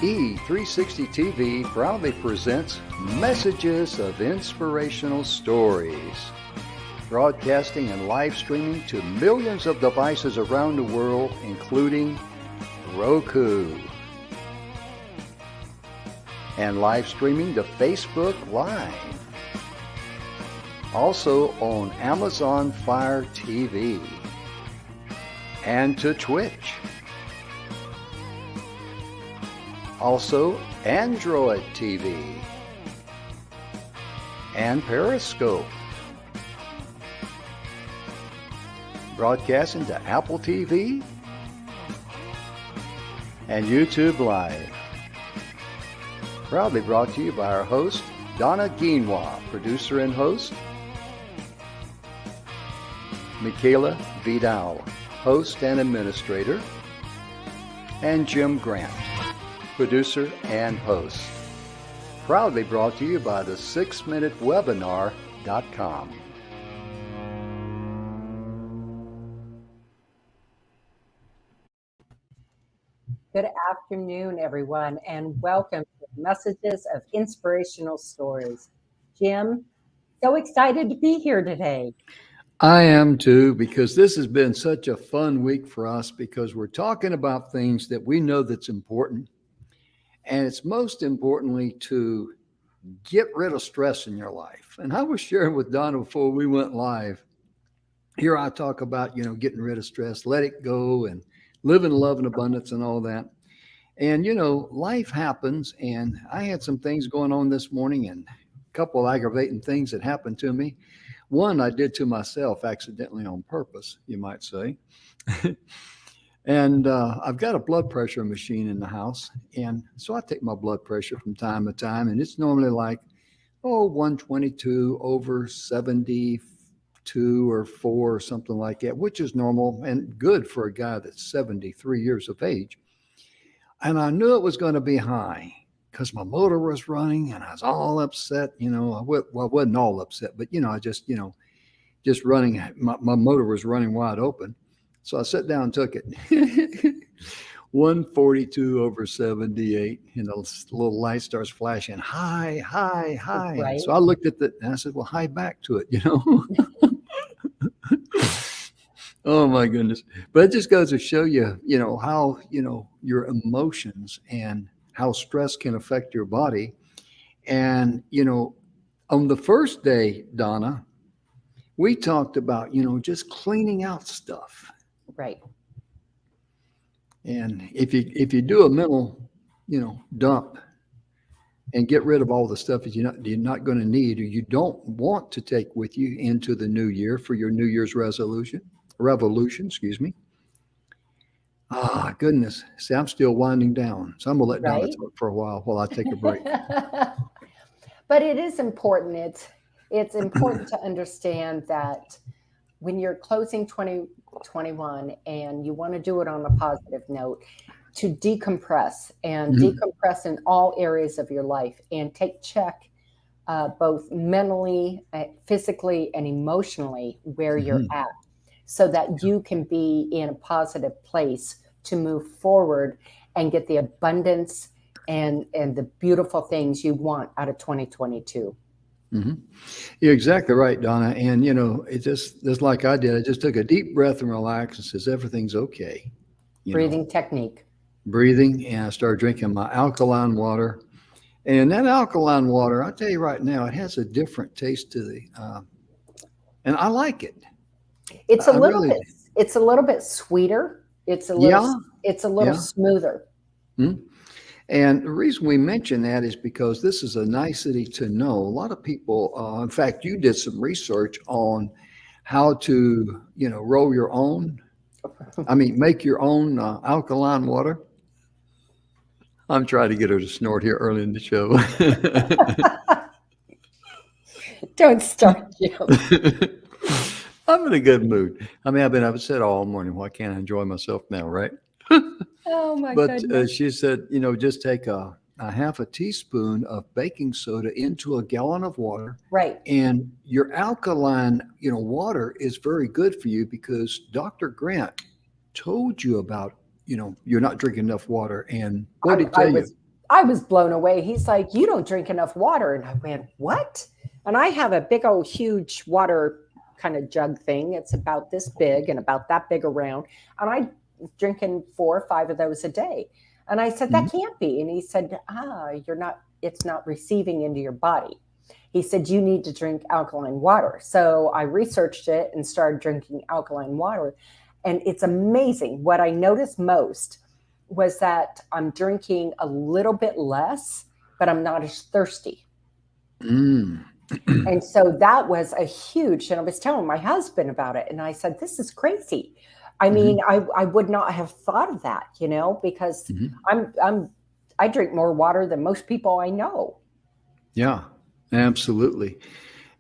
E360 TV proudly presents Messages of Inspirational Stories, broadcasting and live streaming to millions of devices around the world, including Roku, and live streaming to Facebook Live. Also on Amazon Fire TV and to Twitch. Also Android TV and Periscope. Broadcasting to Apple TV and YouTube Live. Proudly brought to you by our host, Donna, producer and host, Michaela Vidal, host and administrator, and Jim Grant, producer and host. Proudly brought to you by the 6minutewebinar.com. Good afternoon, everyone, and welcome to Messages of Inspirational Stories. Jim, so excited to be here today. I am too, because this has been such a fun week for us because we're talking about things that we know that's important. And it's most importantly to get rid of stress in your life. And I was sharing with Donna before we went live. Here I talk about, getting rid of stress, let it go, and live in love and abundance and all that. And, life happens. And I had some things going on this morning and a couple of aggravating things that happened to me. One I did to myself accidentally on purpose, you might say. And I've got a blood pressure machine in the house. And so I take my blood pressure from time to time. And it's normally like, 122 over 72 or 4 or something like that, which is normal and good for a guy that's 73 years of age. And I knew it was going to be high because my motor was running and I was all upset. I wasn't all upset, but, I just running. My motor was running wide open. So I sat down and took it. 142 over 78, and the little light starts flashing, high. Right. So I looked at it and I said, well, high back to it, Oh my goodness. But it just goes to show you, how, your emotions and how stress can affect your body. And, on the first day, Donna, we talked about, just cleaning out stuff. Right. And if you do a mental, dump and get rid of all the stuff that you're not going to need or you don't want to take with you into the new year for your New Year's revolution, excuse me. Ah, goodness. See, I'm still winding down. So I'm going to let Donna talk for a while I take a break. But it is important. It's important to understand that when you're closing 2021 and you want to do it on a positive note, to decompress and decompress in all areas of your life and take check both mentally, physically, and emotionally where you're at so that you can be in a positive place to move forward and get the abundance and the beautiful things you want out of 2022. Mm-hmm. You're exactly right, Donna. And, it just like I did, I just took a deep breath and relaxed and says, everything's okay. Breathing technique. Breathing. And I started drinking my alkaline water. And that alkaline water, I'll tell you right now, it has a different taste to and I like it. It's a little bit sweeter. It's a little smoother. Mm-hmm. And the reason we mention that is because this is a nicety to know. A lot of people, in fact, you did some research on how to, roll your own, make your own alkaline water. I'm trying to get her to snort here early in the show. Don't start, Jim. I'm in a good mood. I've been upset all morning. Why can't I enjoy myself now, right? Oh my goodness. But she said, just take a half a teaspoon of baking soda into a gallon of water. Right. And your alkaline, water is very good for you because Dr. Grant told you about, you're not drinking enough water. And what did he tell you? I was blown away. He's like, "You don't drink enough water." And I went, "What?" And I have a big old huge water kind of jug thing. It's about this big and about that big around. And I drinking 4 or 5 of those a day. And I said, Mhm. "That can't be." And he said, you're not, it's not receiving into your body. He said, "You need to drink alkaline water." So I researched it and started drinking alkaline water. And it's amazing. What I noticed most was that I'm drinking a little bit less, but I'm not as thirsty. Mm. And so that was a huge, and I was telling my husband about it. And I said, "This is crazy." I mean, Mhm. I would not have thought of that, because Mhm. I'm I drink more water than most people I know. Yeah, absolutely.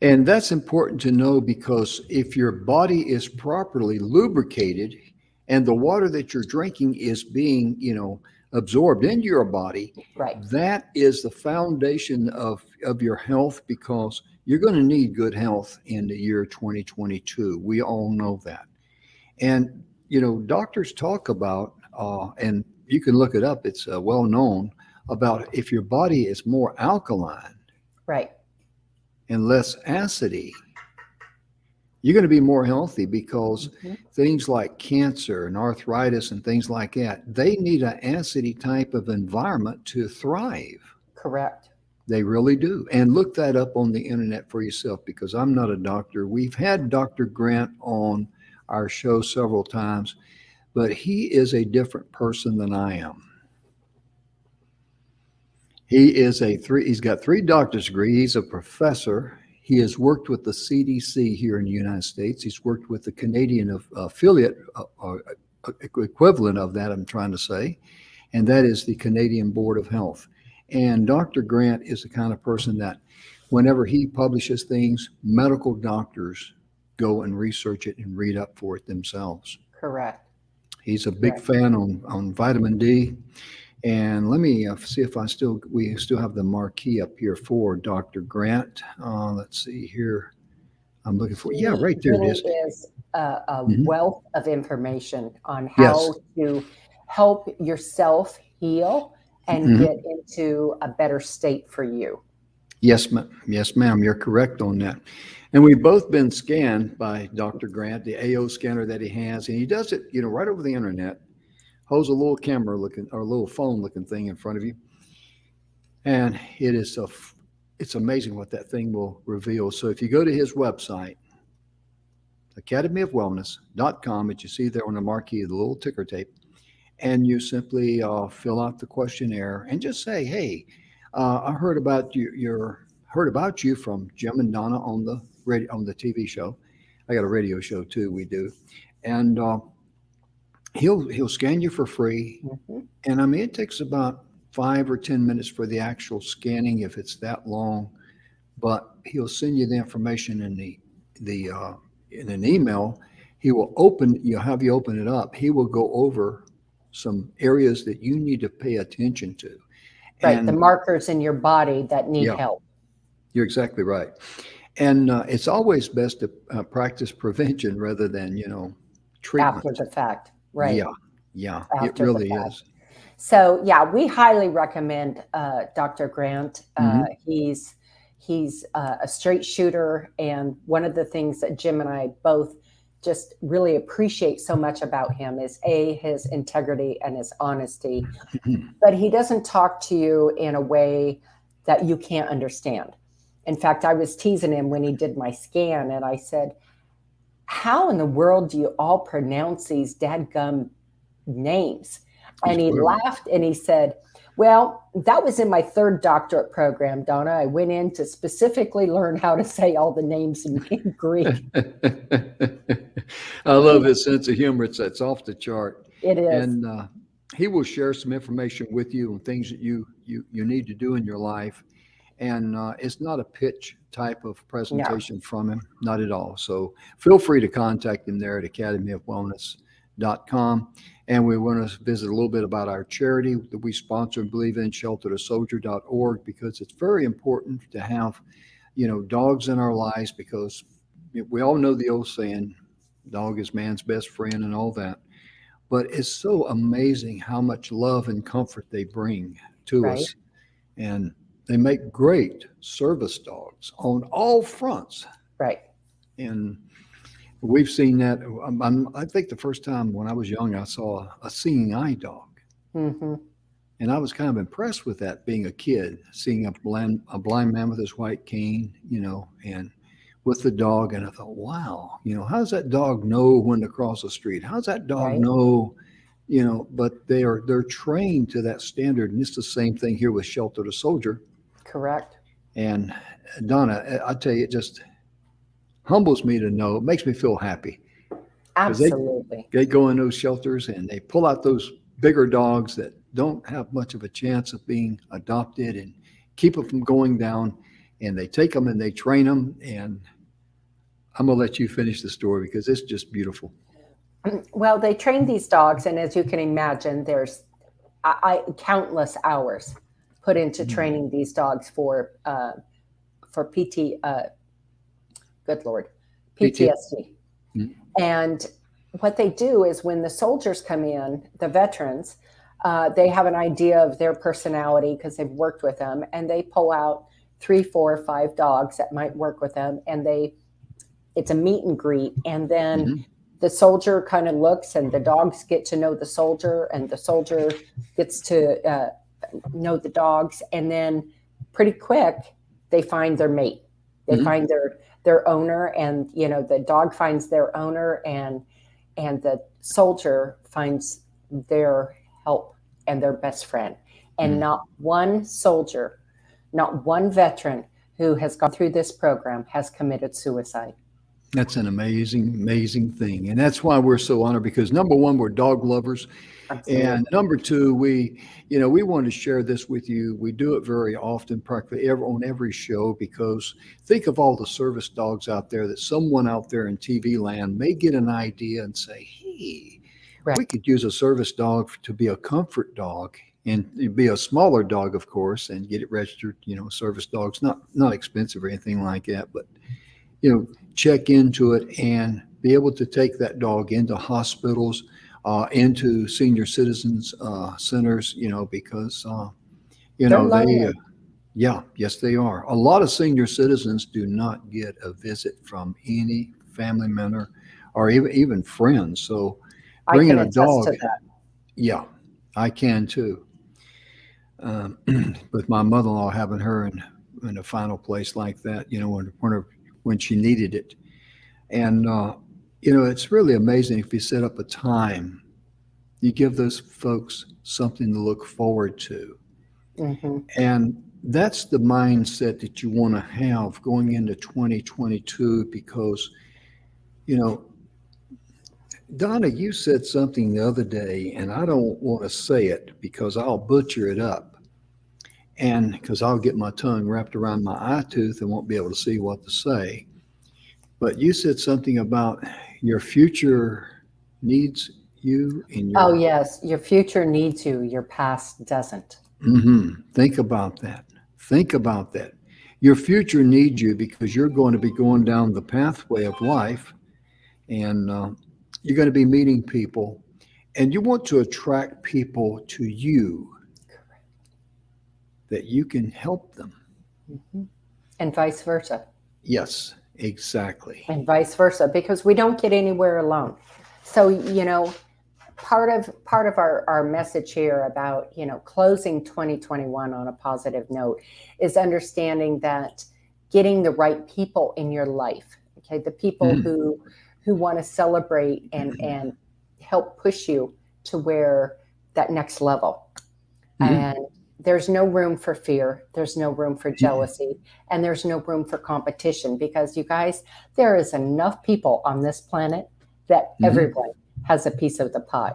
And that's important to know because if your body is properly lubricated and the water that you're drinking is being, absorbed into your body, Right. that is the foundation of your health because you're going to need good health in the year 2022. We all know that. And, doctors talk about, and you can look it up, it's well known about if your body is more alkaline Right. and less acidy, you're going to be more healthy because Mhm. things like cancer and arthritis and things like that, they need an acidy type of environment to thrive. Correct. They really do. And look that up on the internet for yourself because I'm not a doctor. We've had Dr. Grant on our show several times, but he is a different person than I am. He's got 3 doctor's degrees. He's a professor. He has worked with the CDC here in the United States. He's worked with the Canadian affiliate equivalent of that, I'm trying to say, and that is the Canadian Board of Health. And Dr. Grant is the kind of person that whenever he publishes things, medical doctors go and research it and read up for it themselves. Correct. He's a big Correct. fan on vitamin D. And let me see if we still have the marquee up here for Dr. Grant. Let's see here. I'm looking for, yeah, He right there it really is. is a Mhm. wealth of information on Yes. how to help yourself heal and Mhm. get into a better state for you. Yes, ma'am. Yes, ma'am. You're correct on that. And we've both been scanned by Dr. Grant, the AO scanner that he has, and he does it, right over the internet. Holds a little camera looking or a little phone looking thing in front of you, and it's amazing what that thing will reveal. So if you go to his website, academyofwellness.com, that you see there on the marquee, the little ticker tape, and you simply fill out the questionnaire and just say, "Hey, I heard about you from Jim and Donna on the TV show. I got a radio show too. We do, and he'll scan you for free. Mhm. And I mean, it takes about 5 or 10 minutes for the actual scanning if it's that long, but he'll send you the information the in an email. You'll have you open it up. He will go over some areas that you need to pay attention to. Right. The And markers in your body that need yeah, help you're exactly right. And it's always best to practice prevention rather than, treatment. after the fact. Right. Yeah, yeah, it After the really fact. is. So yeah, we highly recommend Dr. Grant. Hmm. He's a straight shooter, and one of the things that Jim and I both just really appreciate so much about him is his integrity and his honesty. But he doesn't talk to you in a way that you can't understand. In fact, I was teasing him when he did my scan, and I said, "How in the world do you all pronounce these dadgum names?" He's And he brilliant. laughed and he said, "Well, that was in my 3rd doctorate program, Donna. I went in to specifically learn how to say all the names in Greek." I love his sense of humor. It's off the chart, It is. and he will share some information with you on things that you need to do in your life. And it's not a pitch type of No. presentation from him, not at all. So feel free to contact him there at academyofwellness.com. And we want to visit a little bit about our charity that we sponsor and believe in, sheltertosoldier.org, because it's very important to have, dogs in our lives because we all know the old saying, dog is man's best friend and all that. but it's so amazing how much love and comfort they bring to Right. us. And they make great service dogs on all fronts. Right. And we've seen that. I think the first time when I was young, I saw a seeing eye dog. Hmm. And I was kind of impressed with that being a kid, seeing a blind man with his white cane, and with the dog. And I thought, wow, how does that dog know when to cross the street? How does that dog Right. know, but they're trained to that standard. And it's the same thing here with Shelter to Soldier. Correct. And Donna, I tell you, it just humbles me to know, it makes me feel happy because Absolutely. they go in those shelters and they pull out those bigger dogs that don't have much of a chance of being adopted and keep them from going down. And they take them and they train them. And I'm going to let you finish the story because it's just beautiful. Well, they train these dogs, and as you can imagine, there's countless hours put into training these dogs for PT. Good Lord, PTSD. Mhm. And what they do is when the soldiers come in, the veterans, they have an idea of their personality because they've worked with them, and they pull out 3, 4, 5 dogs that might work with them, and it's a meet and greet, and then Mhm. the soldier kind of looks, and the dogs get to know the soldier, and the soldier gets to know the dogs, and then pretty quick they find their mate. They Mhm. find their owner, and the dog finds their owner, and the soldier finds their help and their best friend. And Mhm. not one soldier, not one veteran who has gone through this program has committed suicide. That's an amazing, amazing thing. And that's why we're so honored because number one, we're dog lovers. And Absolutely. number two, we want to share this with you. We do it very often, practically on every show, because think of all the service dogs out there that someone out there in TV land may get an idea and say, hey, Right. we could use a service dog to be a comfort dog and it'd be a smaller dog, of course, and get it registered. Service dogs, not expensive or anything like that, but check into it and be able to take that dog into hospitals, into senior citizens centers, because They're they, lonely. yeah, yes, they are. A lot of senior citizens do not get a visit from any family member or even friends. So I bringing can a attest dog, to that. yeah, I can too. Um, with my mother-in-law having her in a final place like that, when she needed it. And, it's really amazing if you set up a time, you give those folks something to look forward to. Hmm. And that's the mindset that you want to have going into 2022 because, you know, Donna, you said something the other day, and I don't want to say it because I'll butcher it up. And because I'll get my tongue wrapped around my eye tooth and won't be able to see what to say. But you said something about your future needs you in Oh, your. yes. Your future needs you, your past doesn't. Think about that. Think about that. Your future needs you because you're going to be going down the pathway of life and you're going to be meeting people and you want to attract people to you that you can help them. Mhm. And vice versa. Yes, exactly. And vice versa, because we don't get anywhere alone. So, part of our message here about closing 2021 on a positive note is understanding that getting the right people in your life, okay, the people Mhm. who want to celebrate and help push you to where that next level. Mhm. And there's no room for fear, there's no room for Mhm. jealousy, and there's no room for competition, because you guys, there is enough people on this planet that Mhm. everyone has a piece of the pie.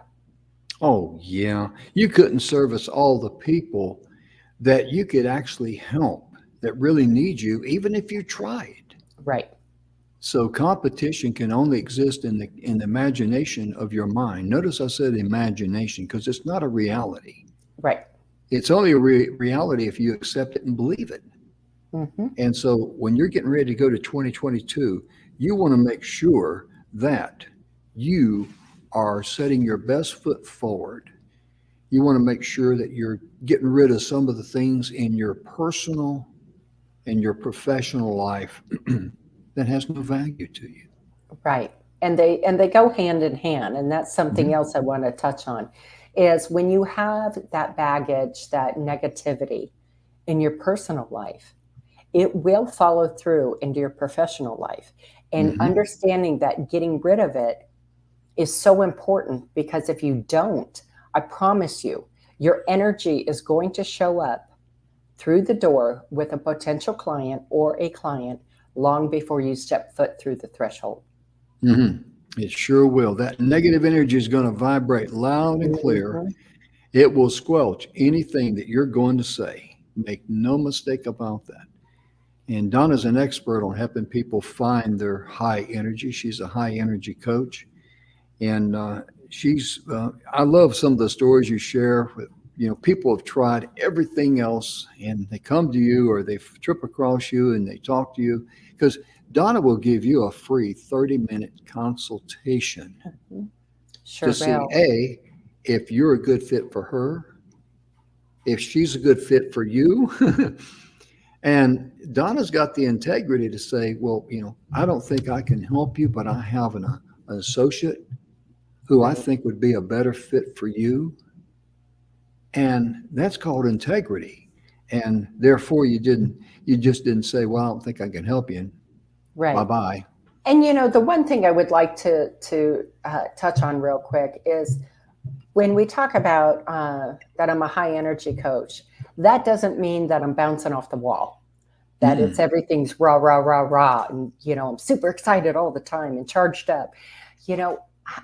Oh, yeah. You couldn't service all the people that you could actually help that really need you, even if you tried. Right. So competition can only exist in the imagination of your mind. Notice I said imagination because it's not a reality. Right. It's only a reality if you accept it and believe it. Hmm. And so when you're getting ready to go to 2022, you want to make sure that you are setting your best foot forward, you want to make sure that you're getting rid of some of the things in your personal and your professional life that has no value to you. Right. And they go hand in hand. And that's something Mhm. else I want to touch on is when you have that baggage, that negativity in your personal life, it will follow through into your professional life. And Mhm. understanding that getting rid of it is so important because if you don't, I promise you, your energy is going to show up through the door with a potential client or a client long before you step foot through the threshold. Mhm. It sure will. That negative energy is going to vibrate loud and clear. Mhm. It will squelch anything that you're going to say. Make no mistake about that. And Donna's an expert on helping people find their high energy. She's a high energy coach. And I love some of the stories you share with, people have tried everything else and they come to you or they trip across you and they talk to you because Donna will give you a free 30-minute consultation Mhm. to Sure see will. A, if you're a good fit for her, if she's a good fit for you. And Donna's got the integrity to say, well, I don't think I can help you, but I have an associate who I Right. think would be a better fit for you. And that's called integrity. And therefore you just didn't say, well, I don't think I can help you. And bye Right. bye. And the one thing I would like to touch on real quick is when we talk about that I'm a high energy coach, that doesn't mean that I'm bouncing off the wall, that it's Mm-mm. everything's rah, rah, rah, rah. And, I'm super excited all the time and charged up. You know,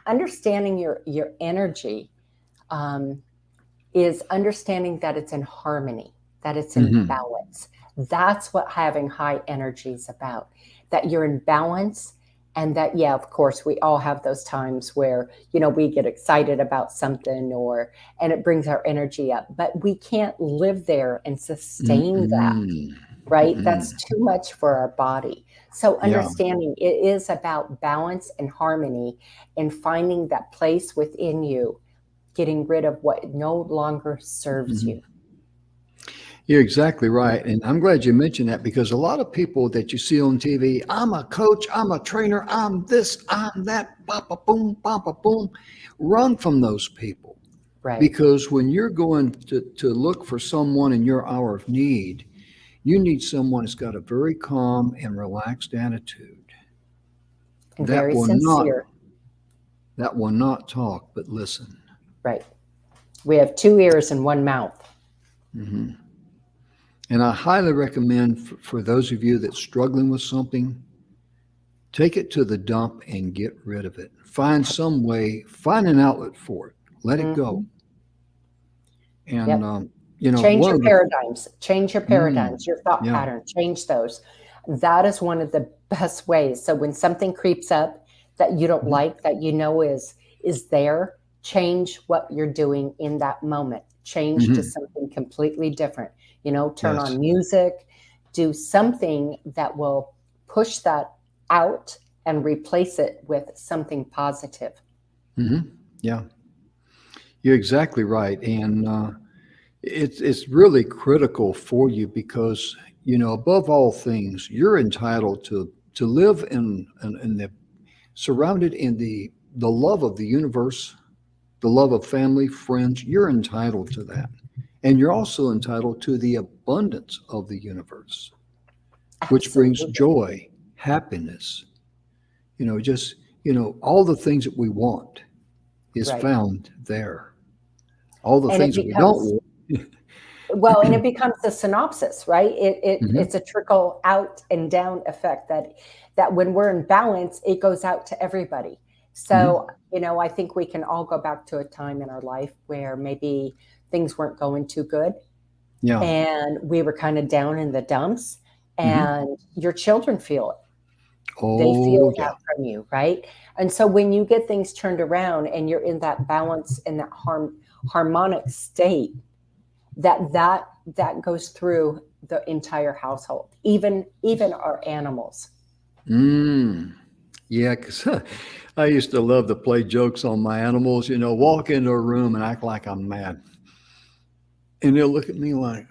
Understanding your energy um, is understanding that it's in harmony, that it's in Mm-hmm. balance. That's what having high energy is about, that you're in balance. And that, yeah, of course, we all have those times where, we get excited about something and it brings our energy up, but we can't live there and sustain that, Mm-mm. right? Mm-mm. That's too much for our body. So Yeah. understanding it is about balance and harmony and finding that place within you, getting rid of what no longer serves Mhm. you. You're exactly right. And I'm glad you mentioned that because a lot of people that you see on TV, I'm a coach, I'm a trainer, I'm this, I'm that, papa boom, run from those people. Right. Because when you're going to look for someone in your hour of need, you need someone that's got a very calm and relaxed attitude And that very will not sincere. that will not talk but listen. Right. We have two ears and one mouth. Mhm. And I highly recommend for those of you that's struggling with something, take it to the dump and get rid of it. Find some way, find an outlet for it. Let it go. Mhm. And Yep. Change one your of the paradigms. Change your mm, paradigms, your thought yeah, pattern. Change those. That is one of the best ways. So when something creeps up that you don't mhm, like, that is there, change what you're doing in that moment. Change to mhm, something completely different. Turn yes, on music, do something that will push that out and replace it with something positive. mhm, yeah, you're exactly right. And it's really critical for you because above all things, you're entitled to live in the surrounded in the love of the universe, the love of family, friends. You're entitled to that. And you're also entitled to the abundance of the universe, which brings Absolutely. joy, happiness, just, all the things that we want is Right. found there. All the And it things that we don't becomes want. Well, and it becomes a synopsis, right? It's Mhm, a trickle out and down effect that when we're in balance, it goes out to everybody. So, mhm. I think we can all go back to a time in our life where maybe things weren't going too good Yeah. and we were kind of down in the dumps, Mhm. and your children feel it. They Oh, feel yeah. that from you, right? And so when you get things turned around and you're in that balance, in that harmonic state, that goes through the entire household, even our animals. Mm. Yeah, because I used to love to play jokes on my animals, walk into a room and act like I'm mad. And they'll look at me like,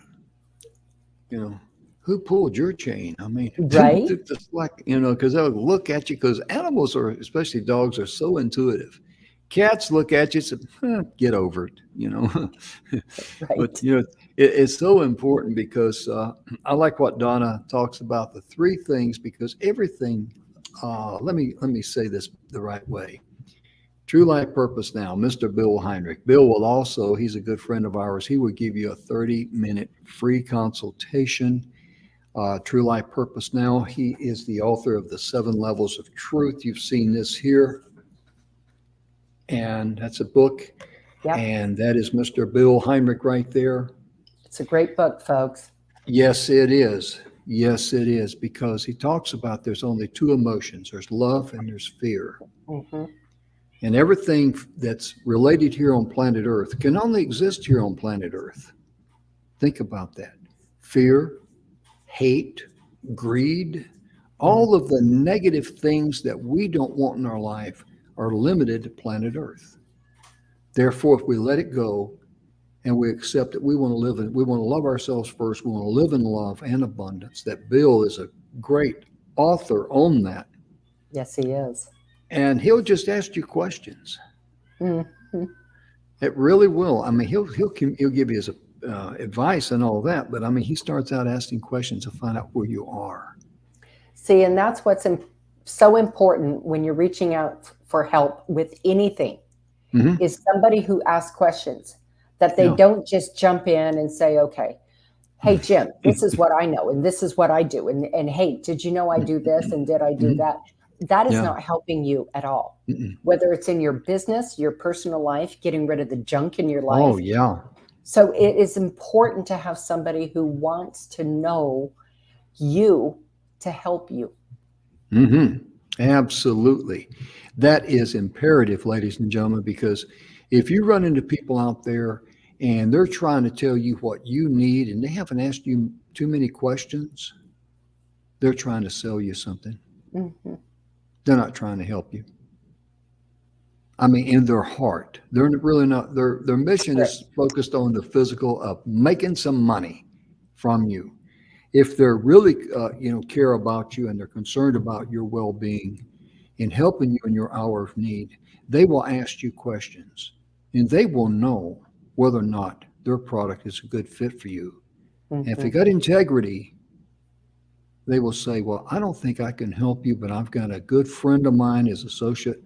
you know, who pulled your chain? I mean, Right? just like, because they'll look at you because animals are, especially dogs, are so intuitive. Cats look at you and say, get over it. But, Right. it's so important because I like what Donna talks about, the three things, because everything, let me say this the right way. True Life Purpose Now, Mr. Bill Heinrich. Bill will also, he's a good friend of ours. He will give you a 30-minute free consultation. True Life Purpose Now. He is the author of the 7 Levels of Truth. You've seen this here, and that's a book. Yep. And that is Mr. Bill Heinrich right there. It's a great book, folks. Yes, it is. Yes, it is, because he talks about there's only 2 emotions. There's love and there's fear. Hmm. And everything that's related here on planet Earth can only exist here on planet Earth. Think about that. Fear, hate, greed, all of the negative things that we don't want in our life are limited to planet Earth. Therefore, if we let it go and we accept that we want to live in, we want to love ourselves first, we want to live in love and abundance, that Bill is a great author on that. Yes, he is. And he'll just ask you questions. Hmm. It really will. I mean, he'll give you his advice and all that, but I mean, he starts out asking questions to find out where you are. See, and that's what's so important when you're reaching out for help with anything, is somebody who asks questions, that they Yeah. don't just jump in and say, okay, hey, Jim, this is what I know, and this is what I do. And hey, did you know I do this? And did I do that? That is Yeah. not helping you at all. Mm-mm. Whether it's in your business, your personal life, getting rid of the junk in your life. Oh, yeah. So it is important to have somebody who wants to know you to help you. Absolutely. That is imperative, ladies and gentlemen, because if you run into people out there and they're trying to tell you what you need and they haven't asked you too many questions, they're trying to sell you something. Mm-hmm. They're not trying to help you. I mean, in their heart, they're really not. Their mission is focused on the physical of making some money from you. If they're really, care about you and they're concerned about your well-being and helping you in your hour of need, they will ask you questions, and they will know whether or not their product is a good fit for you. And if they got integrity, they will say, "Well, I don't think I can help you, but I've got a good friend of mine, his associate."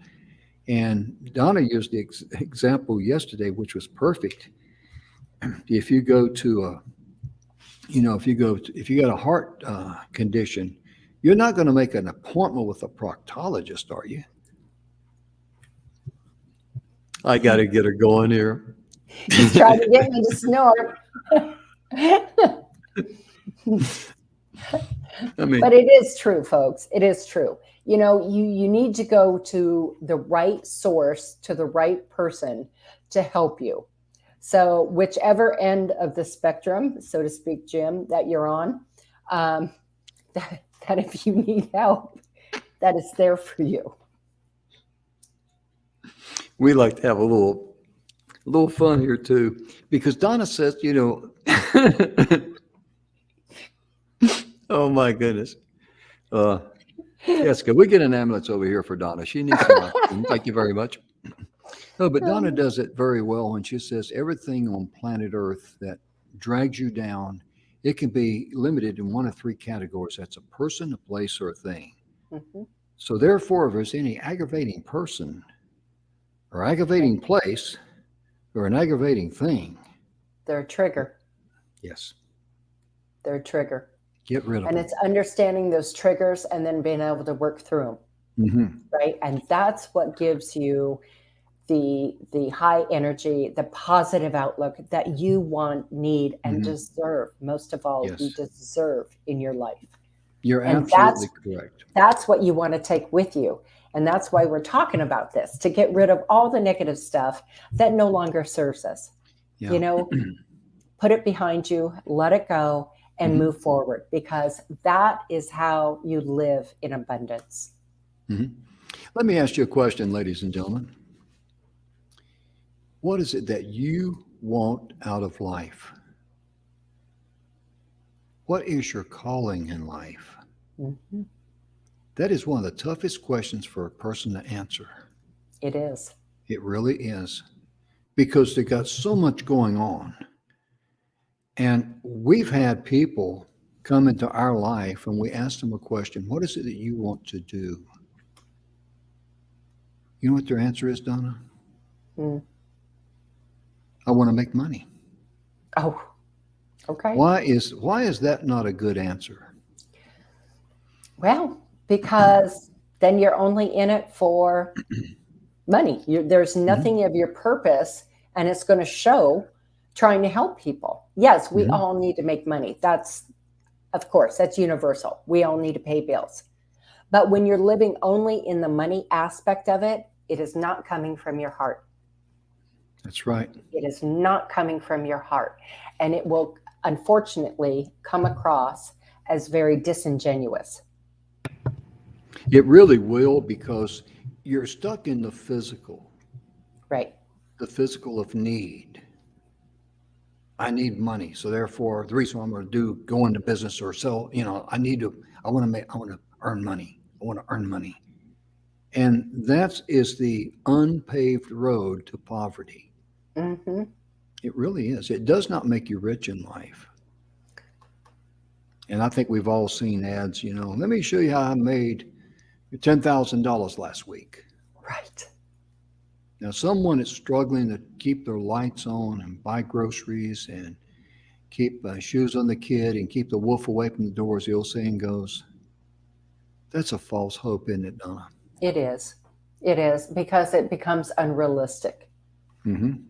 And Donna used the example yesterday, which was perfect. If you go to if you got a heart condition, you're not going to make an appointment with a proctologist, are you? I got to get her going here. He's trying to get me to snort. I mean, but it is true, folks. It is true. You need to go to the right source, to the right person to help you. So whichever end of the spectrum, so to speak, Jim, that you're on, that if you need help, that is there for you. We like to have a little fun here too, because Donna says, oh my goodness. Yes, can we get an ambulance over here for Donna? She needs some oxygen. Thank you very much. No, but Donna does it very well when she says everything on planet Earth that drags you down, it can be limited in 1 of 3 categories. That's a person, a place, or a thing. Mm-hmm. So therefore, if there's any aggravating person or aggravating place or an aggravating thing, they're a trigger. Yes. They're a trigger. Get rid of them. And it's understanding those triggers and then being able to work through them. Right? And that's what gives you the high energy, the positive outlook that you want, need, and deserve. Most of all, Yes. you deserve in your life. You're And absolutely correct. That's what you want to take with you. And that's why we're talking about this, to get rid of all the negative stuff that no longer serves us. Yeah. Put it behind you, let it go, and move forward, because that is how you live in abundance. Let me ask you a question, ladies and gentlemen. What is it that you want out of life? What is your calling in life? Mhm. That is one of the toughest questions for a person to answer. It is. It really is, because they got so much going on. And we've had people come into our life and we ask them a question, what is it that you want to do? You know what their answer is, Donna? Mm. I want to make money. Oh, okay. Why is that not a good answer? Well, because then you're only in it for money. There's Mhm, nothing of your purpose, and it's going to show trying to help people. Yes, we mhm. all need to make money. Of course, that's universal. We all need to pay bills. But when you're living only in the money aspect of it, it is not coming from your heart. That's right. It is not coming from your heart. And it will unfortunately come across as very disingenuous. It really will, because you're stuck in Right. the physical of need. I need money. So therefore, the reason why I'm going to go into business or sell, I want to earn money. I want to earn money. And that is the unpaved road to poverty. Hmm. It really is. It does not make you rich in life. And I think we've all seen ads, let me show you how I made $10,000 last week. Right. Now, someone is struggling to keep their lights on and buy groceries and keep shoes on the kid and keep the wolf away from the door, as the old saying goes. That's a false hope, isn't it, Donna? It is. It is because it becomes unrealistic. Mm-hmm.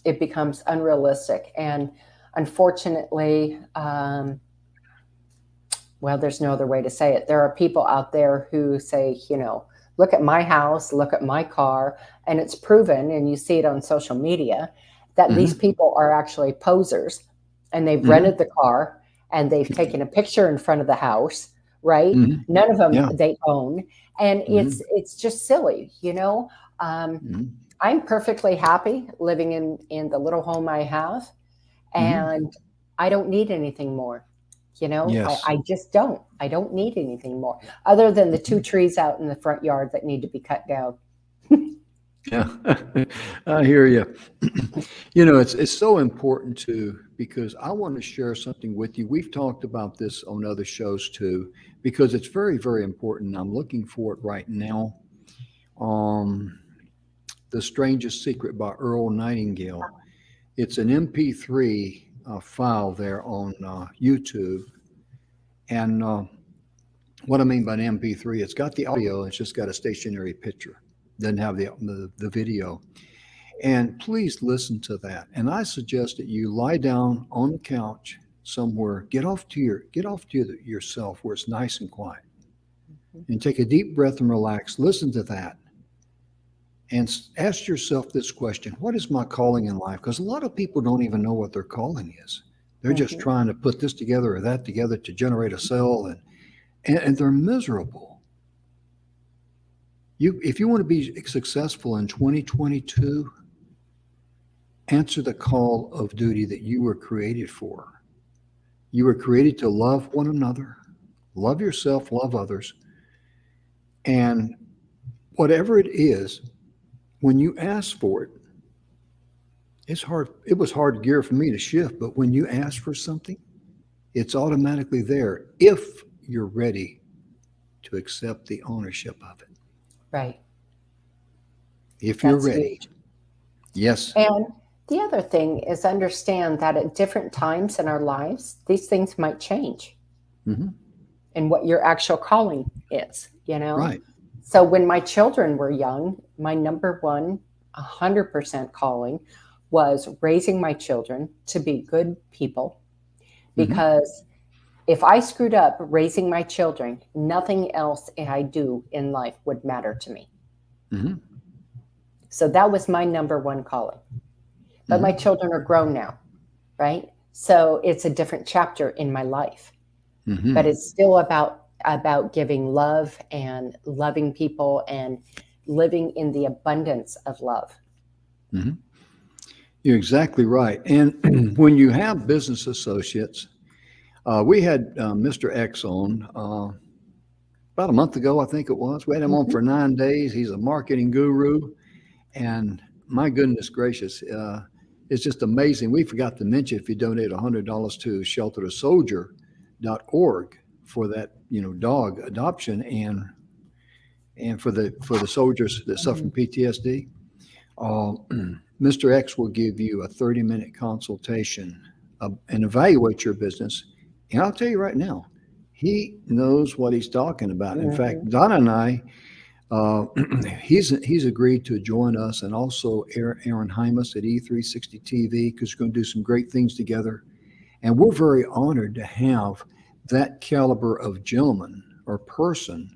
It becomes unrealistic. And unfortunately, well, there's no other way to say it. There are people out there who say, look at my house, look at my car. And it's proven, and you see it on social media, that these Mm-hmm. people are actually posers and they've Mm-hmm. rented the car and they've taken a picture in front of the house, right? Mm-hmm. None of them Yeah. they own. And Mm-hmm. it's just silly. Um, Mm-hmm. I'm perfectly happy living in the little home I have, Mm-hmm. and I don't need anything more. Yes. I just don't. I don't need anything more other than the two Mhm. trees out in the front yard that need to be cut down. Yeah. I hear you. It's so important too, because I want to share something with you. We've talked about this on other shows too, because it's very, very important. I'm looking for it right now. Um, The Strangest Secret by Earl Nightingale. It's an MP3 file there on YouTube. And what I mean by an MP3, it's got the audio, it's just got a stationary picture, doesn't have the video. And please listen to that. And I suggest that you lie down on the couch somewhere, get off to yourself where it's nice and quiet, and take a deep breath and relax. Listen to that. And ask yourself this question: what is my calling in life? Because a lot of people don't even know what their calling is. They're just Mhm. trying to put this together or that together to generate a sale, and they're miserable. If you want to be successful in 2022, answer the call of duty that you were created for. You were created to love one another, love yourself, love others, and whatever it is, when you ask for it, it's hard. It was hard gear for me to shift, but when you ask for something, it's automatically there if you're ready to accept the ownership of it. Right. If you're That's ready. huge. Yes. And the other thing is understand that at different times in our lives, these things might change Hmm. and what your actual calling is. Right. So when my children were young, my number one 100% calling was raising my children to be good people, Hmm. because if I screwed up raising my children, nothing else I do in life would matter to me. Hmm. So that was my number one calling. But my Hmm. children are grown now, right? So it's a different chapter in my life. But Hmm. it's still about about giving love and loving people and living in the abundance of love. Mhm. You're exactly right. And when you have business associates, we had Mr. X on about a month ago, I think it was. We had him on Mhm. for 9 days. He's a marketing guru. And my goodness gracious, it's just amazing. We forgot to mention if you donate $100 to sheltertosoldier.org for that, dog adoption and for the soldiers that suffer from Mhm. PTSD, uh, Mr. X will give you a 30-minute consultation and evaluate your business. And I'll tell you right now, he knows what he's talking about. In fact, Mhm. Donna and I, uh, he's agreed to join us, and also Aaron Hymas at E360 TV, because we're going to do some great things together. And we're very honored to have that caliber of gentleman or person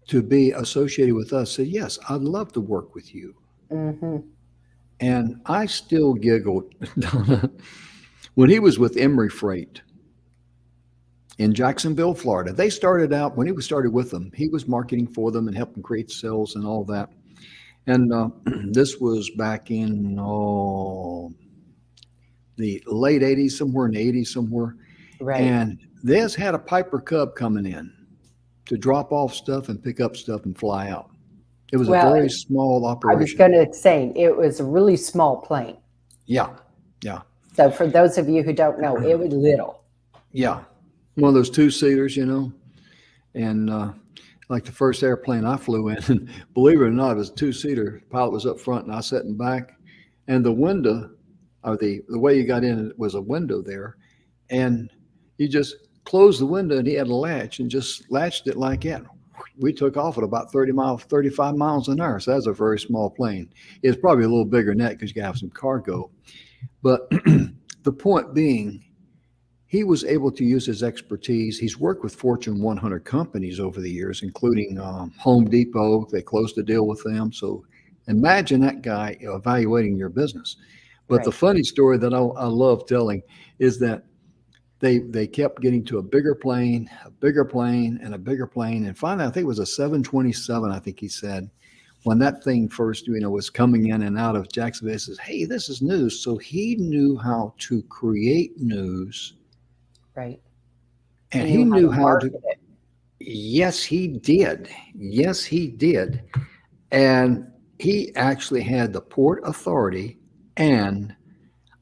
to be associated with us. Said, yes, I'd love to work with you. Mhm. And I still giggled, Donna, when he was with Emery Freight in Jacksonville, Florida. They started out, when he was started with them, he was marketing for them and helping create sales and all that. And this was back in the late 80s, somewhere in the 80s, somewhere. Right. And this had a Piper Cub coming in to drop off stuff and pick up stuff and fly out. It was a Well, very small I was operation. going to say it was a really small plane. Yeah, yeah, So for those of you who don't know, it was little. yeah. One of those two-seaters, and like the first airplane I flew in, and believe it or not, it was a two-seater. Pilot was up front, and I sat in back, and the window, or the way you got in, it was a window there, and you just closed the window, and he had a latch, and just latched it like that. We took off at about 30 miles, 35 miles an hour. So that's a very small plane. It's probably a little bigger than that because you got to have some cargo. But the point being, he was able to use his expertise. He's worked with Fortune 100 companies over the years, including Home Depot. They closed a deal with them. So imagine that guy evaluating your business. But the Right. funny story that I love telling is that they kept getting to a bigger plane, and a bigger plane. And finally, I think it was a 727, I think he said, when that thing first, was coming in and out of Jacksonville, he says, hey, this is news. So he knew how to create news, Right. and He he knew how to knew how to, market it. yes, he did. Yes, he did. And he actually had the Port Authority and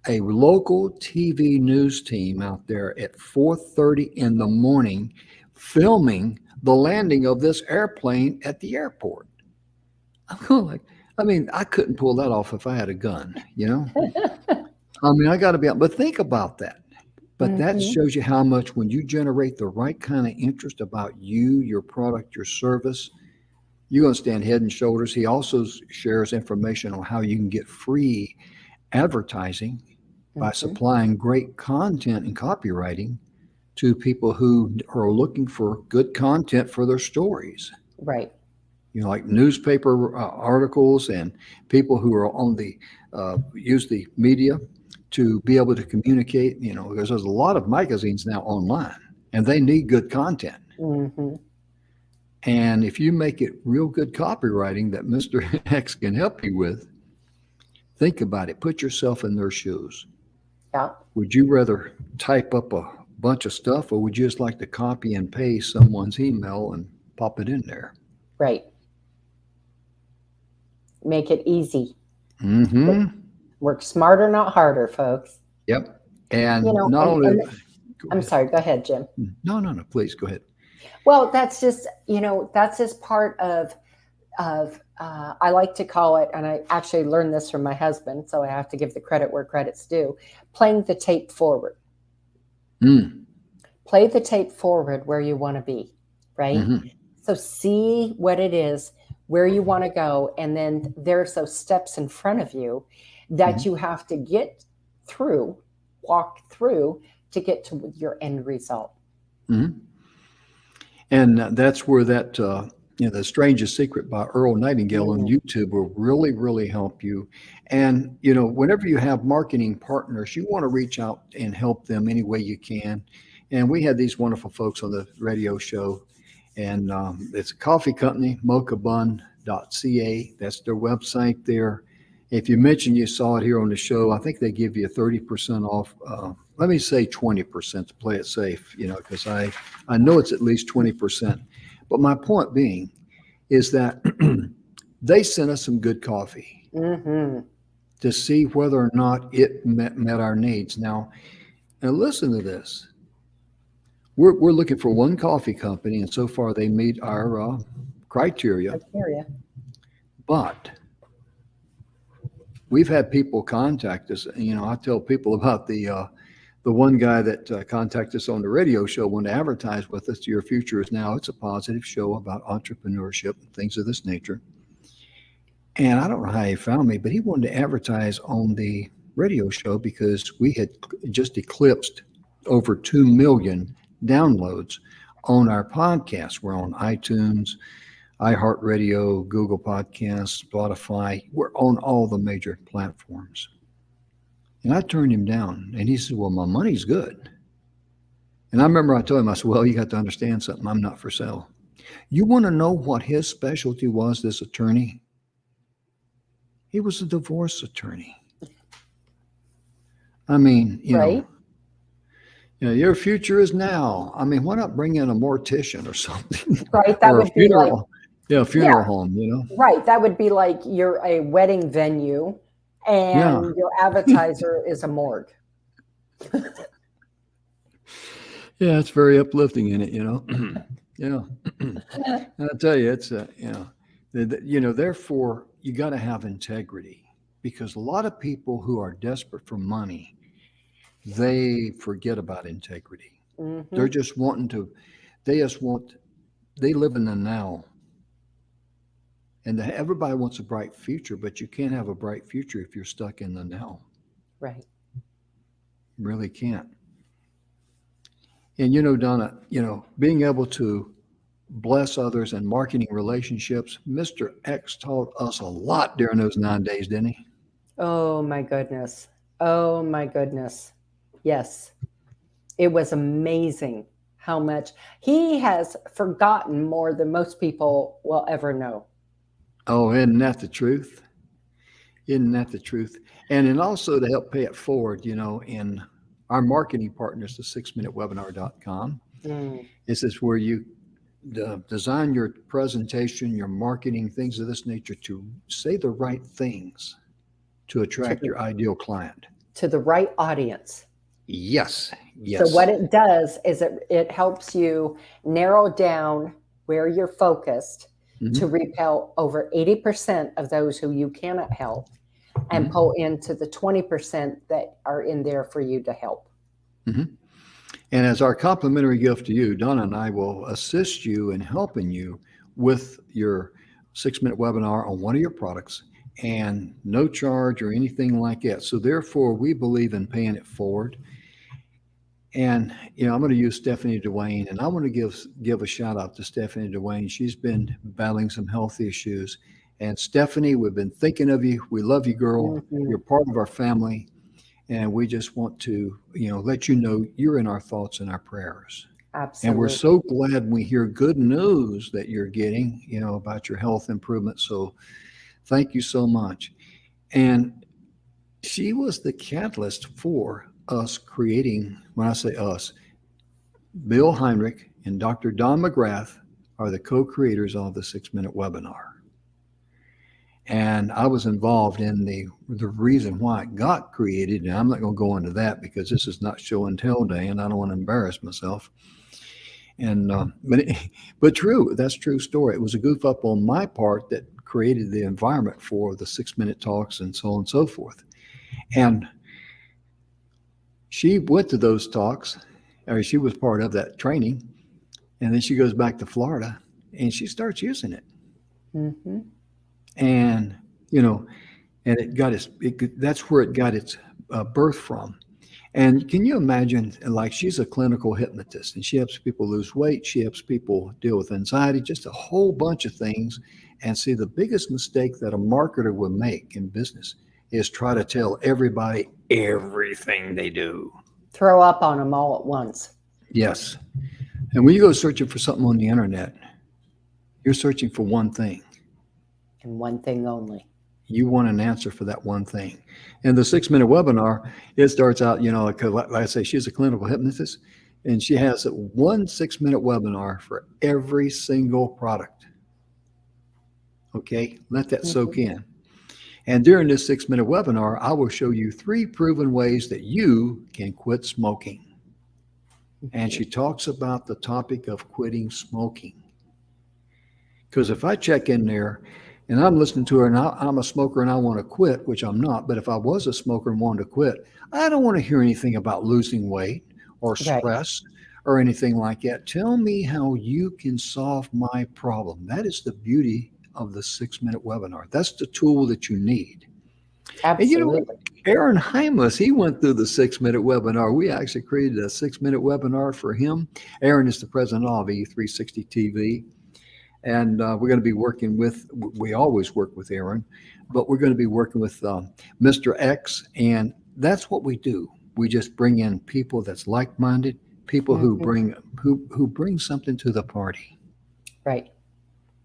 a local TV news team out there at 4:30 in the morning filming the landing of this airplane at the airport. I'm going like, I mean, I couldn't pull that off if I had a gun. I mean, I got to be, but think about that. But that Mhm. shows you how much when you generate the right kind of interest about you, your product, your service, you're going to stand head and shoulders. He also shares information on how you can get free advertising by Mhm. supplying great content and copywriting to people who are looking for good content for their stories. Right. Like newspaper articles, and people who are on the use the media to be able to communicate. Because there's a lot of magazines now online, and they need good content. Mhm. And if you make it real good copywriting that Mr. X can help you with, think about it. Put yourself in their shoes. Yeah. Would you rather type up a bunch of stuff, or would you just like to copy and paste someone's email and pop it in there? Right. Make it easy. Mm-hmm. Work smarter, not harder, folks. Yep. You And know, not and only, and go I'm ahead. sorry. Go ahead, Jim. No, no, no, please go ahead. Well, that's just part of I like to call it, and I actually learned this from my husband, so I have to give the credit where credit's due. Playing the tape forward. Mm. Play the tape forward where you want to be, right? Mm-hmm. So see what it is, where you want to go, and then there's those steps in front of you that Mm-hmm. you have to get through, walk through to get to your end result. Mm-hmm. And that's where that, The Strangest Secret by Earl Nightingale on Mm, YouTube will really, really help you. And, whenever you have marketing partners, you want to reach out and help them any way you can. And we had these wonderful folks on the radio show. And it's a coffee company, mochhabun.ca. That's their website there. If you mention you saw it here on the show, I think they give you 30% off. Let me say 20% to play it safe, because I know it's at least 20%. But my point being is that they sent us some good coffee to see whether or not it met our needs. Now listen to this. We're looking for one coffee company, and so far they meet our criteria. But we've had people contact us. I tell people about the one guy that contacted us on the radio show, wanted to advertise with us. Your Future Is Now. It's a positive show about entrepreneurship and things of this nature. And I don't know how he found me, but he wanted to advertise on the radio show because we had just eclipsed over 2 million downloads on our podcast. We're on iTunes, iHeartRadio, Google Podcasts, Spotify. We're on all the major platforms. And I turned him down, and he said, well, my money's good. And I remember I told him, I said, well, you got to understand something. I'm not for sale. You want to know what his specialty was, this attorney? He was a divorce attorney. I mean, your future is now. I mean, why not bring in a mortician or something? Right. That would be like, funeral home, Right. That would be like you're a wedding venue and your advertiser is a morgue. Yeah, it's very uplifting in it, And I tell you, it's therefore you got to have integrity, because a lot of people who are desperate for money, they forget about integrity. They're just they live in the now. And everybody wants a bright future, but you can't have a bright future if you're stuck in the now. Right. Really can't. And Donna, being able to bless others and marketing relationships, Mr. X taught us a lot during those 9 days, didn't he? Oh my goodness. Oh my goodness. Yes. It was amazing how much he has forgotten more than most people will ever know. Oh, isn't that the truth? Isn't that the truth? And then also to help pay it forward, in our marketing partners, the 6minutewebinar.com. This is where you design your presentation, your marketing, things of this nature to say the right things to attract your ideal client. To the right audience. Yes. So what it does is it helps you narrow down where you're focused to repel over 80% of those who you cannot help and pull into the 20% that are in there for you to help. And as our complimentary gift to you, Donna and I will assist you in helping you with your 6-minute webinar on one of your products, and no charge or anything like that. So therefore, we believe in paying it forward. And, I'm going to use Stephanie Dwayne, and I want to give a shout out to Stephanie Dwayne. She's been battling some health issues. And Stephanie, we've been thinking of you. We love you, girl. You're part of our family. And we just want to, let you know you're in our thoughts and our prayers. Absolutely. And we're so glad we hear good news that you're getting, about your health improvement. So thank you so much. And she was the catalyst for us creating, when I say us, Bill Heinrich and Dr. Don McGrath are the co-creators of the 6-minute webinar. And I was involved in the reason why it got created. And I'm not going to go into that because this is not show and tell day, and I don't want to embarrass myself. And but true, that's a true story. It was a goof up on my part that created the environment for the 6-minute talks and so on and so forth. And she went to those talks, or she was part of that training, and then she goes back to Florida and she starts using it. And, and that's where it got its birth from. And can you imagine, like, she's a clinical hypnotist and she helps people lose weight. She helps people deal with anxiety, just a whole bunch of things. And see, the biggest mistake that a marketer would make in business is try to tell everybody everything they do. Throw up on them all at once. Yes. And when you go searching for something on the internet, you're searching for one thing. And one thing only. You want an answer for that one thing. And the 6 minute webinar, it starts out, like I say, she's a clinical hypnotist, and she has one 6 minute webinar for every single product. Okay, let that soak in. And during this 6 minute webinar, I will show you 3 proven ways that you can quit smoking. And she talks about the topic of quitting smoking. Because if I check in there and I'm listening to her and I'm a smoker and I want to quit, which I'm not, but if I was a smoker and wanted to quit, I don't want to hear anything about losing weight or Right. stress or anything like that. Tell me how you can solve my problem. That is the beauty of the 6 minute webinar. That's the tool that you need. And Absolutely. Aaron Hymas, he went through the 6 minute webinar. We actually created a 6 minute webinar for him. Aaron is the president of E360 TV. And we're going to be working with, we always work with Aaron, but we're going to be working with Mr. X. And that's what we do. We just bring in people that's like-minded, people who bring something to the party. Right.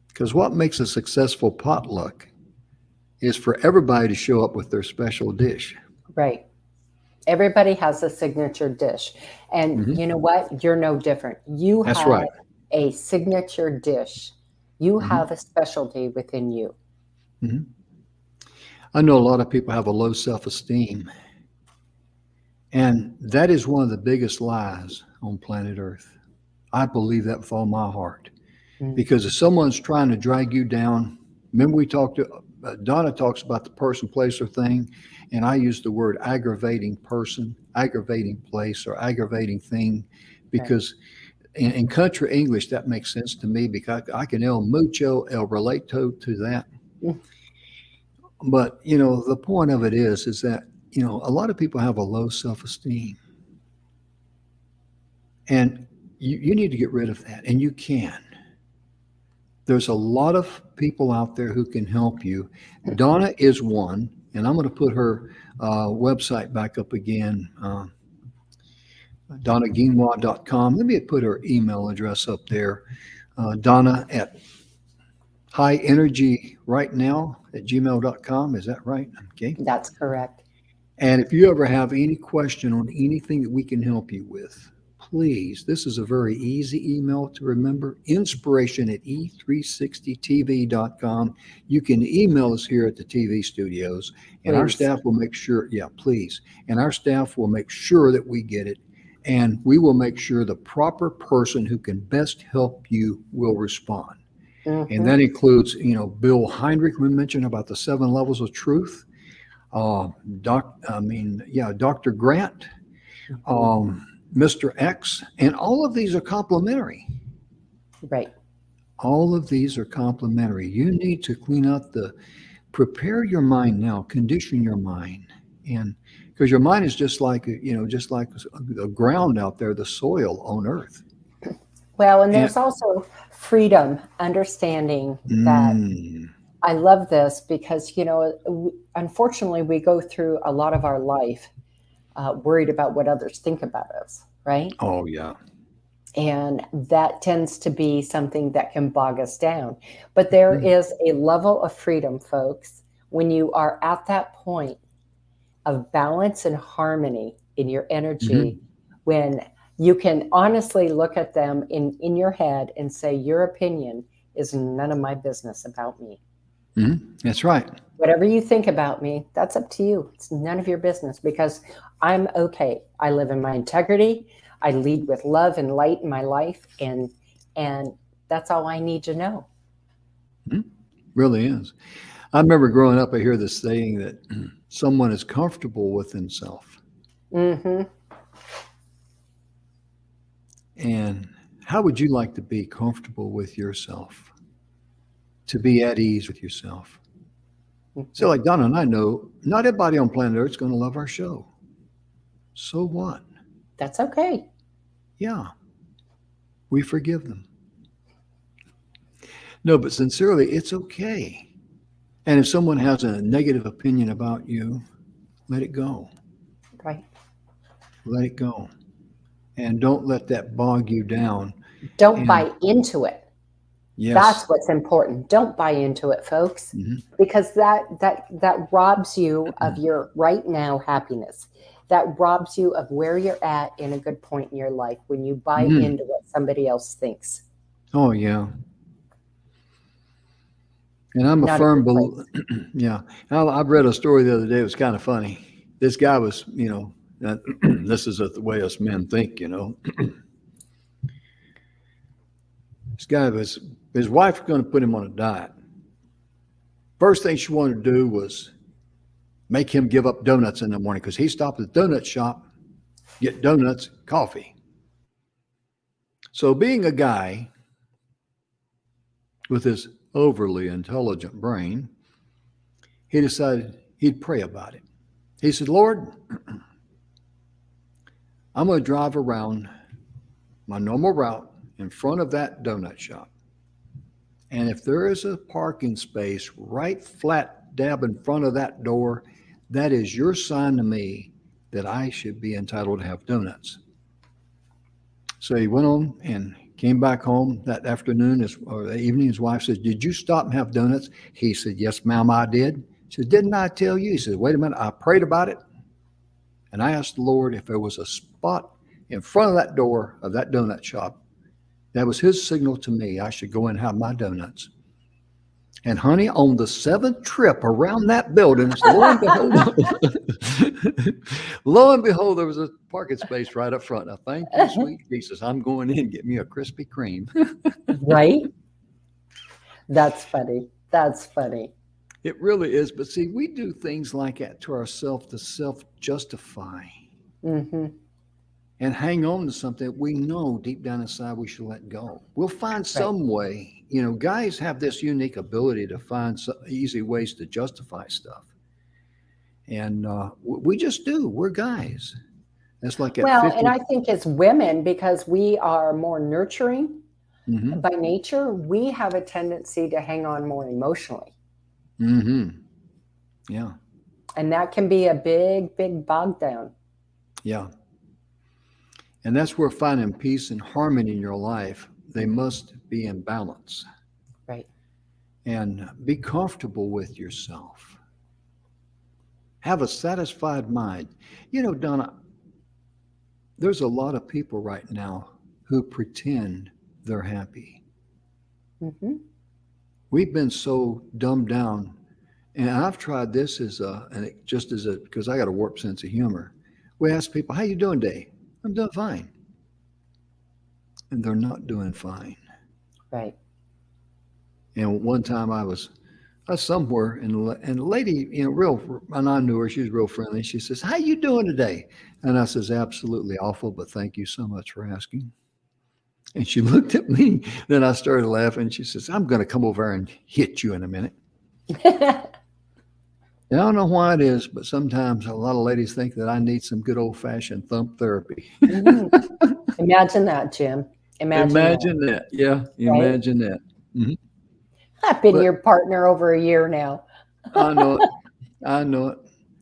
Because what makes a successful potluck is for everybody to show up with their special dish. Right. Everybody has a signature dish. And you know what? You're no different. You That's have right. a signature dish. You have a specialty within you. I know a lot of people have a low self-esteem. And that is one of the biggest lies on planet Earth. I believe that with all my heart. Because if someone's trying to drag you down, remember we talked to, Donna talks about the person, place, or thing, and I use the word aggravating person, aggravating place, or aggravating thing, because in country English, that makes sense to me because I can el relate to that. But, the point of it is that, a lot of people have a low self-esteem. And you need to get rid of that, and you can. There's a lot of people out there who can help you. Donna is one, and I'm going to put her website back up again, donnaguinois.com. Let me put her email address up there, Donna at highenergyrightnow@gmail.com. Is that right? Okay. That's correct. And if you ever have any question on anything that we can help you with, please, this is a very easy email to remember, inspiration@e360tv.com. You can email us here at the TV studios, and our staff will make sure, please. And our staff will make sure that we get it, and we will make sure the proper person who can best help you will respond. And that includes, Bill Heinrich, we mentioned about the 7 levels of truth. Dr. Grant, Mr. X, and all of these are complimentary. Right. All of these are complimentary. You need to prepare your mind now, condition your mind. And because your mind is just like the ground out there, the soil on earth. Well, and there's also freedom, understanding that I love this because, unfortunately, we go through a lot of our life worried about what others think about us, right? Oh, yeah. And that tends to be something that can bog us down. But there is a level of freedom, folks, when you are at that point of balance and harmony in your energy, when you can honestly look at them in your head and say, your opinion is none of my business about me. That's right. Whatever you think about me, that's up to you. It's none of your business because I'm okay. I live in my integrity. I lead with love and light in my life. And that's all I need to know. Really is. I remember growing up, I hear this saying that someone is comfortable with himself. And how would you like to be comfortable with yourself? To be at ease with yourself? So like Donna and I know, not everybody on planet Earth is going to love our show. So what? That's okay. Yeah. We forgive them. No, but sincerely, it's okay. And if someone has a negative opinion about you, let it go. Right. Let it go. and don't let that bog you down. Don't And buy into it. That's yes, what's important. Don't buy into it, folks, mhm, because that robs you of your right now happiness. That robs you of where you're at in a good point in your life when you buy mhm. into what somebody else thinks. Oh yeah. And I'm a Not a firm good believer. place. Yeah. I've read a story the other day. It was kind of funny. This guy was, this is the way us men think. This guy was, his wife was going to put him on a diet. First thing she wanted to do was make him give up donuts in the morning because he stopped at the donut shop, get donuts, coffee. So, being a guy with his overly intelligent brain, he decided he'd pray about it. He said, Lord, I'm going to drive around my normal route in front of that donut shop. And if there is a parking space right flat dab in front of that door, that is your sign to me that I should be entitled to have donuts. So he went on and came back home that afternoon or that evening. His wife said, Did you stop and have donuts? He said, Yes, ma'am, I did. She said, Didn't I tell you? He said, Wait a minute. I prayed about it and I asked the Lord if there was a spot in front of that door of that donut shop. That was his signal to me. I should go and have my donuts. And honey, on the seventh trip around that building, lo and behold, lo and behold, there was a parking space right up front. Now, thank you, sweet Jesus. I'm going in, get me a Krispy Kreme. Right? That's funny. That's funny. It really is. But see, we do things like that to ourselves to self-justify Hmm. and hang on to something that we know deep down inside we should let go. We'll find Right. some way. Guys have this unique ability to find easy ways to justify stuff. And we just do. We're guys. That's like at Well, and 50. I think as women, because we are more nurturing Mm-hmm. by nature, we have a tendency to hang on more emotionally. Mm-hmm. Yeah. And that can be a big, big bog down. Yeah. And that's where finding peace and harmony in your life, they must be in balance Right. and be comfortable with yourself. Have a satisfied mind. Donna, there's a lot of people right now who pretend they're happy. Hmm. We've been so dumbed down. And I've tried this just as because I got a warped sense of humor. We ask people, how you doing today? I'm doing fine. And they're not doing fine. Right. And one time I was somewhere and the lady, and I knew her, she was real friendly. She says, how you doing today? And I says, absolutely awful, but thank you so much for asking. And she looked at me. Then I started laughing. She says, I'm going to come over and hit you in a minute. I don't know why it is, but sometimes a lot of ladies think that I need some good old fashioned thump therapy. Mhm. Imagine that, Jim. Imagine that, Imagine that. Yeah, right? imagine that. Mhm. I've been But your partner over a year now. I know it. I know it.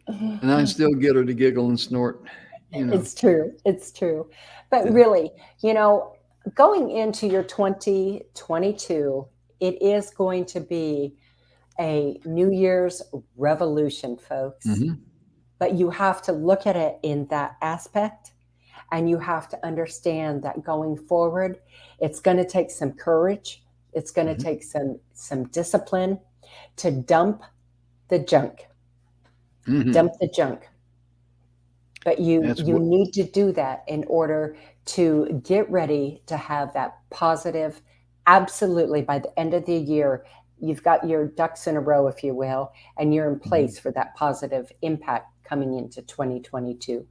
And I still get her to giggle and snort, you know. It's true. It's true. But Yeah. really, you know, going into your 2022, it is going to be a New Year's revolution, folks. Hmm. But you have to look at it in that aspect, and you have to understand that going forward, it's going to take some courage. It's going to Hmm. take some discipline to dump the junk. Hmm. Dump the junk. But you That's you what. need to do that in order to get ready to have that positive. Absolutely, by the end of the year, you've got your ducks in a row, if you will, and you're in Mhm. place for that positive impact coming into 2022.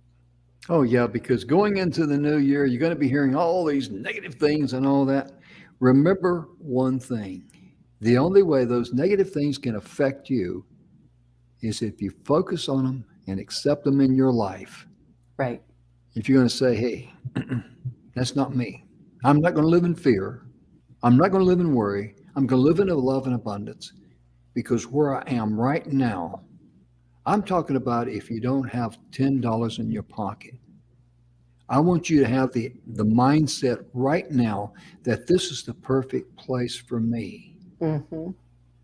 Oh, yeah, because going into the new year, you're going to be hearing all these negative things and all that. Remember one thing, the only way those negative things can affect you is if you focus on them and accept them in your life. Right. If you're going to say, hey, that's not me, I'm not going to live in fear, I'm not going to live in worry, I'm going to live in a love and abundance because where I am right now, I'm talking about if you don't have $10 in your pocket. I want you to have the mindset right now that this is the perfect place for me, Hmm.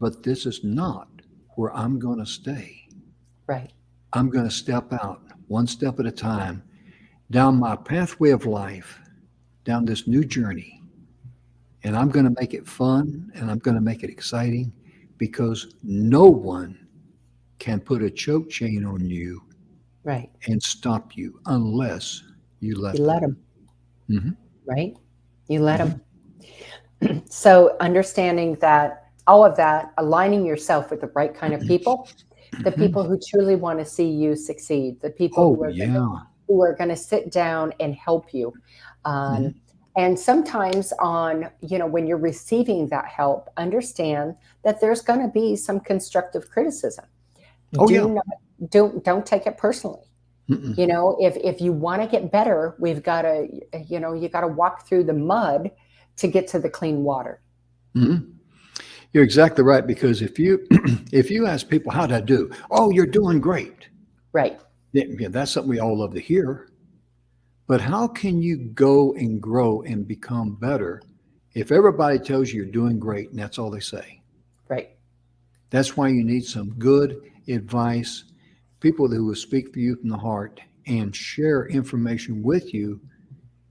but this is not where I'm going to stay. Right. I'm going to step out one step at a time down my pathway of life, down this new journey. And I'm going to make it fun and I'm going to make it exciting because no one can put a choke chain on you Right. and stop you unless you You let let them. them, Hmm. right? You let Hmm. them. So understanding that all of that, aligning yourself with the right kind of people, the Hmm. people who truly want to see you succeed, the people Oh, yeah. who are going to sit down and help you. Hmm. Um, and sometimes when you're receiving that help, understand that there's going to be some constructive criticism. Oh, Do yeah. not don't take it personally. Mm-mm. If you want to get better, we've got to, you got to walk through the mud to get to the clean water. Mhm. You're exactly right because if you if you ask people how did I do, oh, you're doing great. Right. Yeah, that's something we all love to hear. But how can you go and grow and become better if everybody tells you you're doing great and that's all they say? Right. That's why you need some good advice, people who will speak for you from the heart and share information with you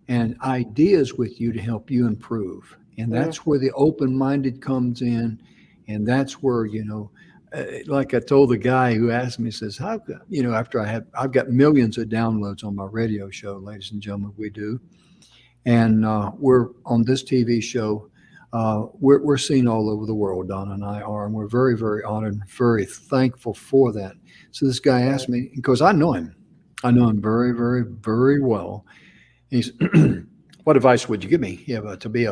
and ideas with you to help you improve. And Mm. that's where the open minded comes in. And that's where, like I told the guy who asked me, says, how, after I've got millions of downloads on my radio show, ladies and gentlemen, we do. And we're on this TV show. We're seen all over the world, Donna and I are, and we're very, very honored and very thankful for that. So this guy asked me, because I know him very, very, very well. He's, what advice would you give me? Yeah, to be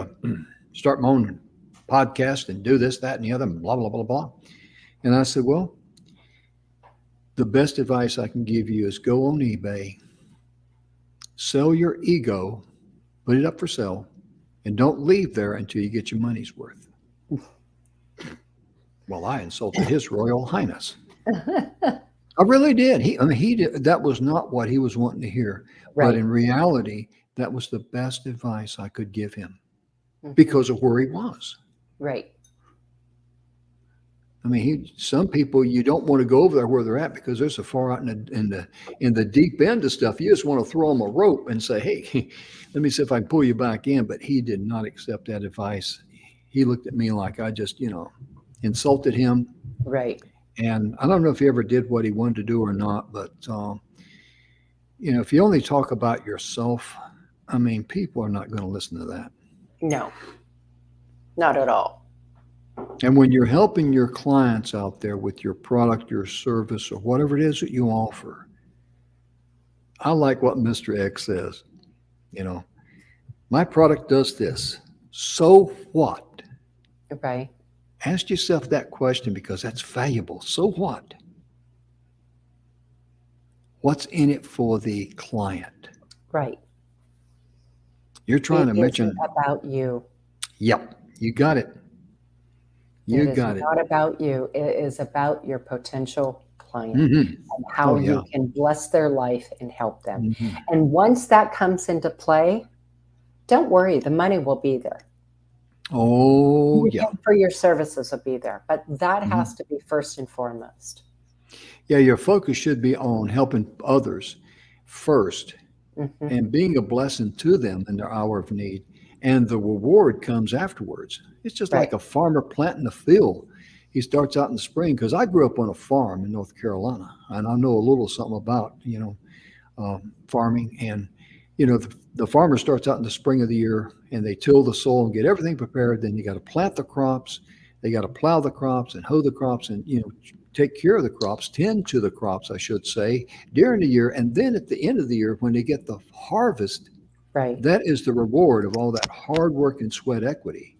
start my own podcast and do this, that, and the other, and blah, blah, blah, blah. And I said, well, the best advice I can give you is go on eBay, sell your ego, put it up for sale, and don't leave there until you get your money's worth. Well, I insulted His Royal Highness. I really did. He did. That was not what he was wanting to hear. But Right. in reality, that was the best advice I could give him Hmm. because of where he was. Right. I mean, some people you don't want to go over there where they're at because they're so far out in the deep end of stuff. You just want to throw them a rope and say, "Hey, let me see if I can pull you back in." But he did not accept that advice. He looked at me like I just, insulted him. Right. And I don't know if he ever did what he wanted to do or not. But if you only talk about yourself, I mean, people are not going to listen to that. No, not at all. And when you're helping your clients out there with your product, your service, or whatever it is that you offer, I like what Mr. X says. You know, my product does this. So what? Right. Ask yourself that question because that's valuable. So what? What's in it for the client? Right. You're trying It to isn't mention, about you. yep, you got it. You It is got it. not about you. It is about your potential client Hmm. and how Oh, yeah. you can bless their life and help them. Hmm. And once that comes into play, don't worry, the money will be there. Oh, Your yeah. pay for your services will be there, but that has Mhm. to be first and foremost. Yeah, your focus should be on helping others first Hmm. and being a blessing to them in their hour of need. And the reward comes afterwards. It's just Right. like a farmer planting a field. He starts out in the spring because I grew up on a farm in North Carolina, and I know a little something about farming. And the farmer starts out in the spring of the year, and they till the soil and get everything prepared. Then you got to plant the crops, they got to plow the crops and hoe the crops, and take care of the crops, tend to the crops, I should say, during the year. And then at the end of the year, when they get the harvest, Right. that is the reward of all that hard work and sweat equity.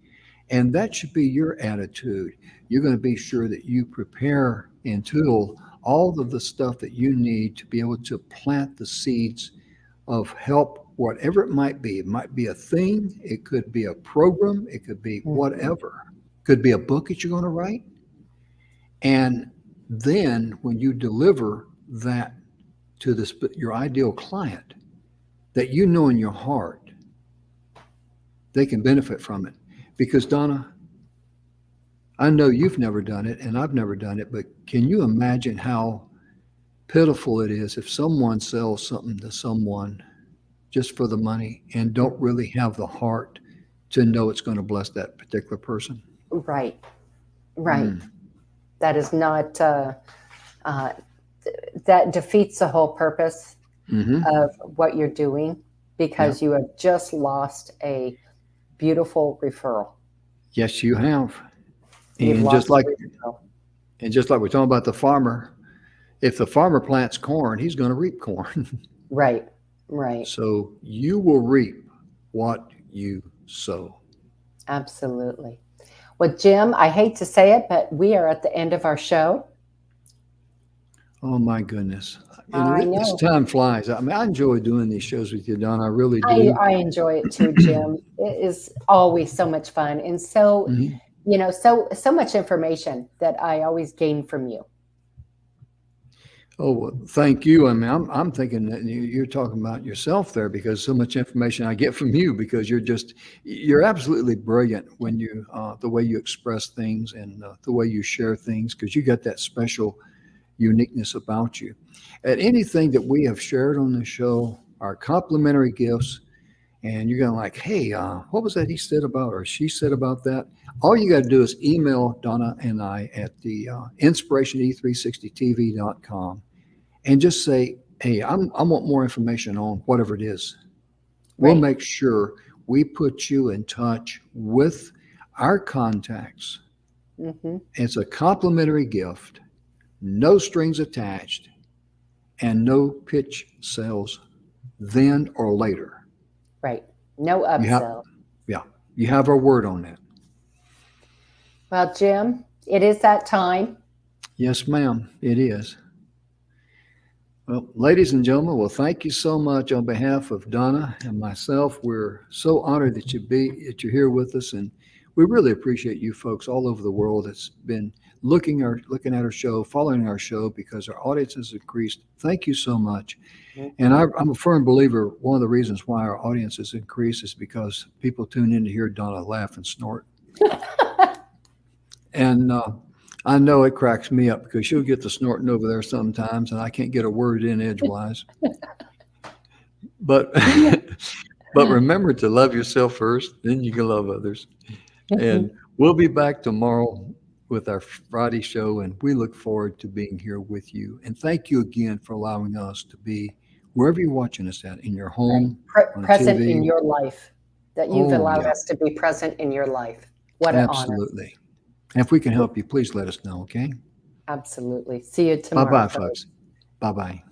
And that should be your attitude. You're going to be sure that you prepare and tool all of the stuff that you need to be able to plant the seeds of help, whatever it might be. It might be a thing, it could be a program, it could be Mhm. whatever. Could be a book that you're going to write. And then when you deliver that to your ideal client, that you know in your heart they can benefit from it. Because, Donna, I know you've never done it and I've never done it, but can you imagine how pitiful it is if someone sells something to someone just for the money and don't really have the heart to know it's going to bless that particular person? Right. Right. Mm. That is not, uh, that defeats the whole purpose Hmm. of what you're doing Yeah. because you have just lost a beautiful referral. Yes, you have. You've And just lost a like referral. and just like we're talking about the farmer, if the farmer plants corn, he's going to reap corn. Right. Right. So you will reap what you sow. Absolutely. Well, Jim, I hate to say it, but we are at the end of our show. Oh my goodness. I This know. time flies. I mean, I enjoy doing these shows with you, Don. I really I, do. I enjoy it too, Jim. It is always so much fun and so, Mhm. so much information that I always gain from you. Oh, well, thank you. I mean, I'm thinking that you're talking about yourself there because so much information I get from you because you're absolutely brilliant when the way you express things and the way you share things because you got that special uniqueness about you. And anything that we have shared on the show are complimentary gifts. And you're going to like, hey, what was that he said about or she said about that? All you got to do is email Donna and I at the inspiratione360tv.com and just say, hey, I want more information on whatever it is. We'll Right. make sure we put you in touch with our contacts. Hmm. It's a complimentary gift, no strings attached, and no pitch sales then or later. Right. No You have, upsell. yeah, you have our word on that. Well, Jim, it is that time. Yes, ma'am, it is. Well, ladies and gentlemen, well, thank you so much on behalf of Donna and myself. We're so honored that you're here with us, and we really appreciate you folks all over the world that's been looking at our show, following our show because our audience has increased. Thank you so much. And Hmm. I'm a firm believer. One of the reasons why our audience has increased is because people tune in to hear Donna laugh and snort. And I know it cracks me up because she'll get the snorting over there sometimes, and I can't get a word in edgewise. But but remember to love yourself first, then you can love others. And we'll be back tomorrow with our Friday show, and we look forward to being here with you. And thank you again for allowing us to be wherever you're watching us at, in your Right. home, on Present in TV. your life, that you've Oh allowed yeah, us to be present in your life. What an honor. absolutely. And if we can help you, please let us know. Okay. Absolutely. See you Bye tomorrow, bye, folks. folks. Bye bye.